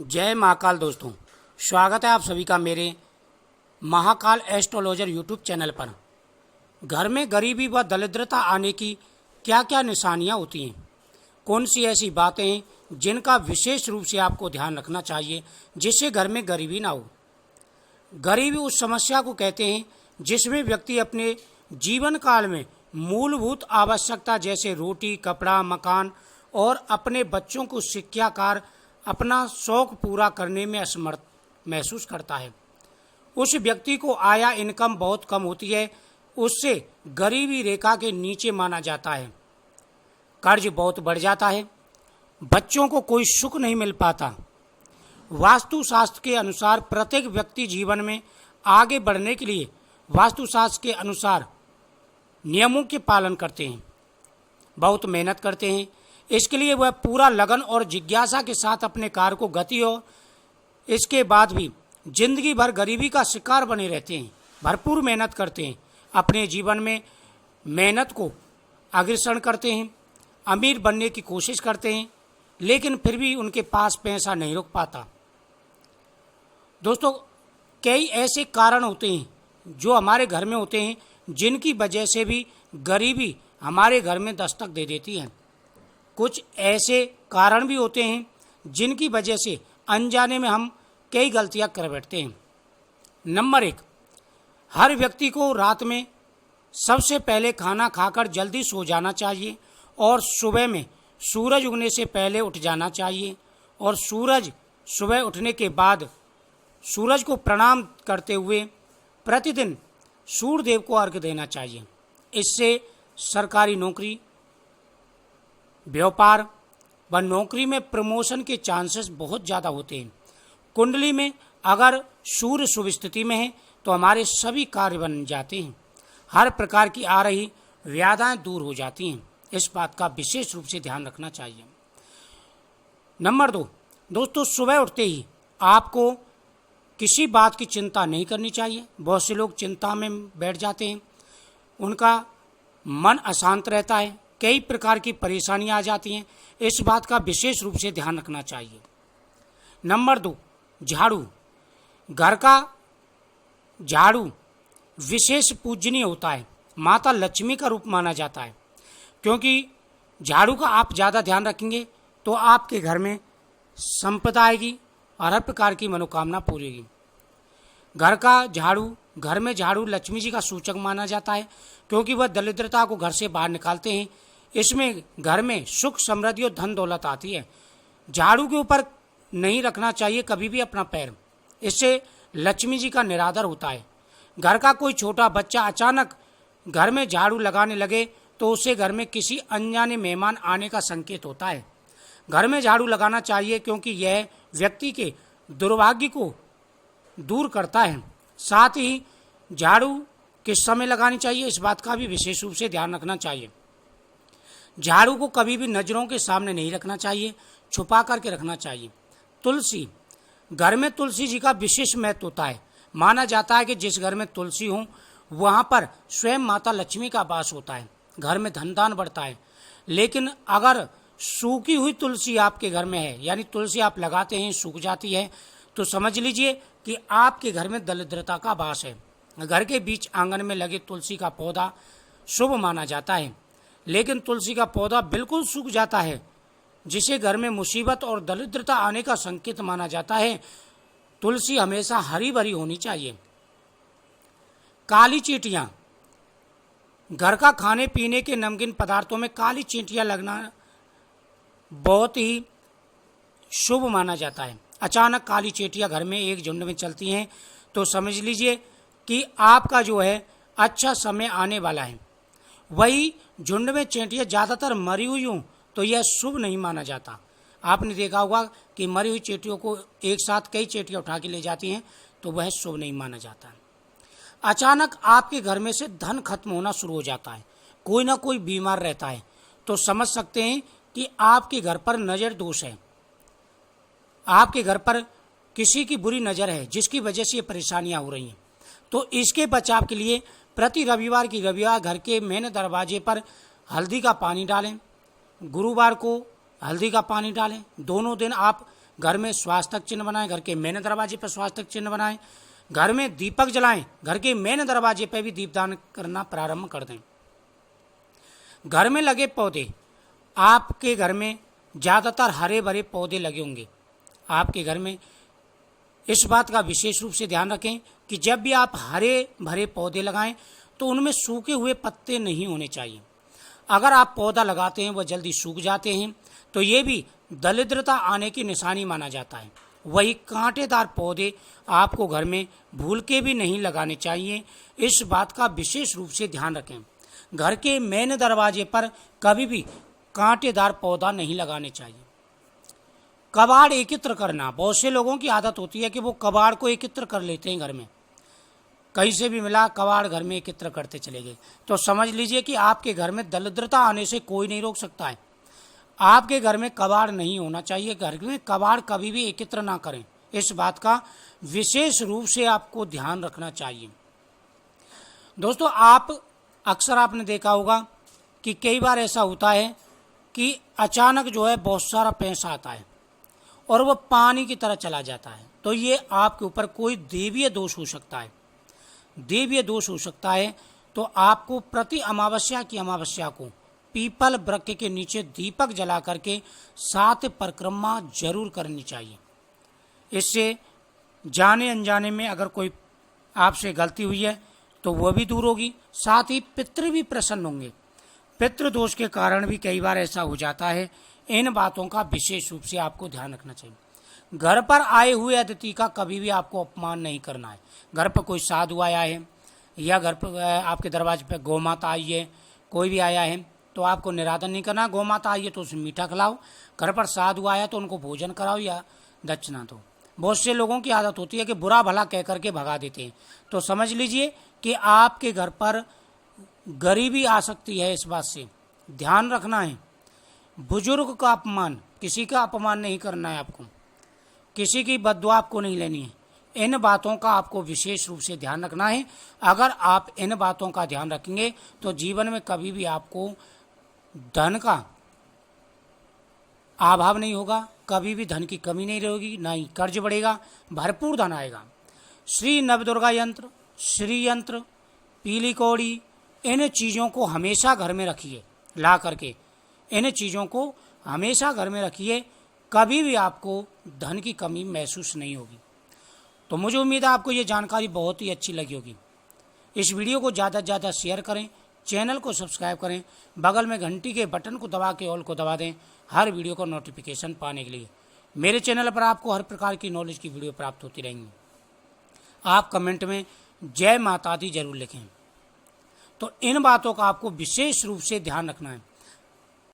जय महाकाल दोस्तों, स्वागत है आप सभी का मेरे महाकाल एस्ट्रोलॉजर यूट्यूब चैनल पर। घर में गरीबी व दरिद्रता आने की क्या क्या निशानियां होती हैं, कौन सी ऐसी बातें हैं जिनका विशेष रूप से आपको ध्यान रखना चाहिए जिससे घर में गरीबी ना हो। गरीबी उस समस्या को कहते हैं जिसमें व्यक्ति अपने जीवन काल में मूलभूत आवश्यकता जैसे रोटी, कपड़ा, मकान और अपने बच्चों को शिक्षा अपना शौक पूरा करने में असमर्थ महसूस करता है। उस व्यक्ति को आया इनकम बहुत कम होती है, उससे गरीबी रेखा के नीचे माना जाता है। कर्ज बहुत बढ़ जाता है, बच्चों को कोई सुख नहीं मिल पाता। वास्तुशास्त्र के अनुसार प्रत्येक व्यक्ति जीवन में आगे बढ़ने के लिए वास्तुशास्त्र के अनुसार नियमों के पालन करते हैं, बहुत मेहनत करते हैं। इसके लिए वह पूरा लगन और जिज्ञासा के साथ अपने कार्य को गति हो। इसके बाद भी जिंदगी भर गरीबी का शिकार बने रहते हैं, भरपूर मेहनत करते हैं, अपने जीवन में मेहनत को अग्रसर करते हैं, अमीर बनने की कोशिश करते हैं, लेकिन फिर भी उनके पास पैसा नहीं रुक पाता। दोस्तों, कई ऐसे कारण होते हैं जो हमारे घर में होते हैं जिनकी वजह से भी गरीबी हमारे घर में दस्तक दे देती है। कुछ ऐसे कारण भी होते हैं जिनकी वजह से अनजाने में हम कई गलतियां कर बैठते हैं। नंबर 1, हर व्यक्ति को रात में सबसे पहले खाना खाकर जल्दी सो जाना चाहिए और सुबह में सूरज उगने से पहले उठ जाना चाहिए और सुबह उठने के बाद सूरज को प्रणाम करते हुए प्रतिदिन सूर्य देव को अर्घ्य देना चाहिए। इससे सरकारी नौकरी, व्यापार व नौकरी में प्रमोशन के चांसेस बहुत ज़्यादा होते हैं। कुंडली में अगर सूर्य शुभ स्थिति में है तो हमारे सभी कार्य बन जाते हैं, हर प्रकार की आ रही व्याधाएं दूर हो जाती हैं। इस बात का विशेष रूप से ध्यान रखना चाहिए। नंबर 2, दोस्तों, सुबह उठते ही आपको किसी बात की चिंता नहीं करनी चाहिए। बहुत से लोग चिंता में बैठ जाते हैं, उनका मन अशांत रहता है, कई प्रकार की परेशानियां आ जाती हैं। इस बात का विशेष रूप से ध्यान रखना चाहिए। नंबर 2, झाड़ू। घर का झाड़ू विशेष पूजनीय होता है, माता लक्ष्मी का रूप माना जाता है, क्योंकि झाड़ू का आप ज़्यादा ध्यान रखेंगे तो आपके घर में संपदा आएगी और हर प्रकार की मनोकामना पूरी होगी। घर में झाड़ू लक्ष्मी जी का सूचक माना जाता है, क्योंकि वह दरिद्रता को घर से बाहर निकालते हैं। इसमें घर में सुख, समृद्धि और धन दौलत आती है। झाड़ू के ऊपर नहीं रखना चाहिए कभी भी अपना पैर, इससे लक्ष्मी जी का निरादर होता है। घर का कोई छोटा बच्चा अचानक घर में झाड़ू लगाने लगे तो उससे घर में किसी अनजाने मेहमान आने का संकेत होता है। घर में झाड़ू लगाना चाहिए क्योंकि यह व्यक्ति के दुर्भाग्य को दूर करता है। साथ ही झाड़ू किस समय लगानी चाहिए, इस बात का भी विशेष रूप से ध्यान रखना चाहिए। झाड़ू को कभी भी नज़रों के सामने नहीं रखना चाहिए, छुपा करके रखना चाहिए। तुलसी, घर में तुलसी जी का विशेष महत्व होता है। माना जाता है कि जिस घर में तुलसी हो वहाँ पर स्वयं माता लक्ष्मी का वास होता है, घर में धन दान बढ़ता है। लेकिन अगर सूखी हुई तुलसी आपके घर में है, यानी तुलसी आप लगाते हैं सूख जाती है, तो समझ लीजिए कि आपके घर में दरिद्रता का वास है। घर के बीच आंगन में लगे तुलसी का पौधा शुभ माना जाता है, लेकिन तुलसी का पौधा बिल्कुल सूख जाता है, जिसे घर में मुसीबत और दरिद्रता आने का संकेत माना जाता है। तुलसी हमेशा हरी भरी होनी चाहिए। काली चींटियाँ, घर का खाने पीने के नमकीन पदार्थों में काली चींटियाँ लगना बहुत ही शुभ माना जाता है। अचानक काली चींटियाँ घर में एक झुंड में चलती हैं तो समझ लीजिए कि आपका जो है अच्छा समय आने वाला है। वही झुंड में चींटियाँ ज़्यादातर मरी हुई हों तो यह शुभ नहीं माना जाता। आपने देखा होगा कि मरी हुई चींटियों को एक साथ कई चींटियाँ उठा के ले जाती हैं, तो वह शुभ नहीं माना जाता। अचानक आपके घर में से धन खत्म होना शुरू हो जाता है, कोई ना कोई बीमार रहता है, तो समझ सकते हैं कि आपके घर पर नज़र दोष है, आपके घर पर किसी की बुरी नज़र है जिसकी वजह से ये परेशानियां हो रही हैं। तो इसके बचाव के लिए प्रति रविवार घर के मेन दरवाजे पर हल्दी का पानी डालें, गुरुवार को हल्दी का पानी डालें। दोनों दिन आप घर में स्वास्तिक चिन्ह बनाएं, घर के मेन दरवाजे पर स्वास्तिक चिन्ह बनाएं, घर में दीपक जलाएं, घर के मेन दरवाजे पर भी दीपदान करना प्रारंभ कर दें। घर में लगे पौधे, आपके घर में ज़्यादातर हरे भरे पौधे लगे होंगे। आपके घर में इस बात का विशेष रूप से ध्यान रखें कि जब भी आप हरे भरे पौधे लगाएं तो उनमें सूखे हुए पत्ते नहीं होने चाहिए। अगर आप पौधा लगाते हैं वह जल्दी सूख जाते हैं तो ये भी दरिद्रता आने की निशानी माना जाता है। वही कांटेदार पौधे आपको घर में भूल के भी नहीं लगाने चाहिए। इस बात का विशेष रूप से ध्यान रखें। घर के मेन दरवाजे पर कभी भी कांटेदार पौधा नहीं लगाने चाहिए। कबाड़ एकत्र करना, बहुत से लोगों की आदत होती है कि वो कबाड़ को एकत्र कर लेते हैं। घर में कहीं से भी मिला कबाड़ घर में एकत्र करते चले गए, तो समझ लीजिए कि आपके घर में दरिद्रता आने से कोई नहीं रोक सकता है। आपके घर में कबाड़ नहीं होना चाहिए। घर में कबाड़ कभी भी एकत्र ना करें। इस बात का विशेष रूप से आपको ध्यान रखना चाहिए। दोस्तों, अक्सर आपने देखा होगा कि कई बार ऐसा होता है कि अचानक जो है बहुत सारा पैसा आता है और वह पानी की तरह चला जाता है, तो ये आपके ऊपर कोई देवीय दोष हो सकता है। देवीय दोष हो सकता है तो आपको प्रति अमावस्या की अमावस्या को पीपल वृक्ष के नीचे दीपक जला करके 7 परिक्रमा जरूर करनी चाहिए। इससे जाने अनजाने में अगर कोई आपसे गलती हुई है तो वह भी दूर होगी, साथ ही पितृ भी प्रसन्न होंगे। पितृ दोष के कारण भी कई बार ऐसा हो जाता है। इन बातों का विशेष रूप से आपको ध्यान रखना चाहिए। घर पर आए हुए अतिथि का कभी भी आपको अपमान नहीं करना है। घर पर कोई साधु आया है या घर पर आपके दरवाजे पर गौ माता आई है, कोई भी आया है तो आपको निरादर नहीं करना। गौ माता आई है तो उसे मीठा खिलाओ, घर पर साधु आया तो उनको भोजन कराओ या दक्षिणा दो। बहुत से लोगों की आदत होती है कि बुरा भला कह करके भगा देते हैं, तो समझ लीजिए कि आपके घर पर गरीबी आ सकती है। इस बात से ध्यान रखना है। बुजुर्ग का अपमान, किसी का अपमान नहीं करना है आपको, किसी की बद्दुआ आपको नहीं लेनी है। इन बातों का आपको विशेष रूप से ध्यान रखना है। अगर आप इन बातों का ध्यान रखेंगे तो जीवन में कभी भी आपको धन का अभाव नहीं होगा, कभी भी धन की कमी नहीं रहेगी, ना ही कर्ज बढ़ेगा, भरपूर धन आएगा। श्री नवदुर्गा यंत्र, श्री यंत्र, पीली कौड़ी, इन चीज़ों को हमेशा घर में रखिए ला करके। इन चीज़ों को हमेशा घर में रखिए, कभी भी आपको धन की कमी महसूस नहीं होगी। तो मुझे उम्मीद है आपको ये जानकारी बहुत ही अच्छी लगी होगी। इस वीडियो को ज़्यादा से ज़्यादा शेयर करें, चैनल को सब्सक्राइब करें, बगल में घंटी के बटन को दबा के ऑल को दबा दें हर वीडियो को नोटिफिकेशन पाने के लिए। मेरे चैनल पर आपको हर प्रकार की नॉलेज की वीडियो प्राप्त होती रहेंगी। आप कमेंट में जय माता दी जरूर लिखें। तो इन बातों का आपको विशेष रूप से ध्यान रखना है।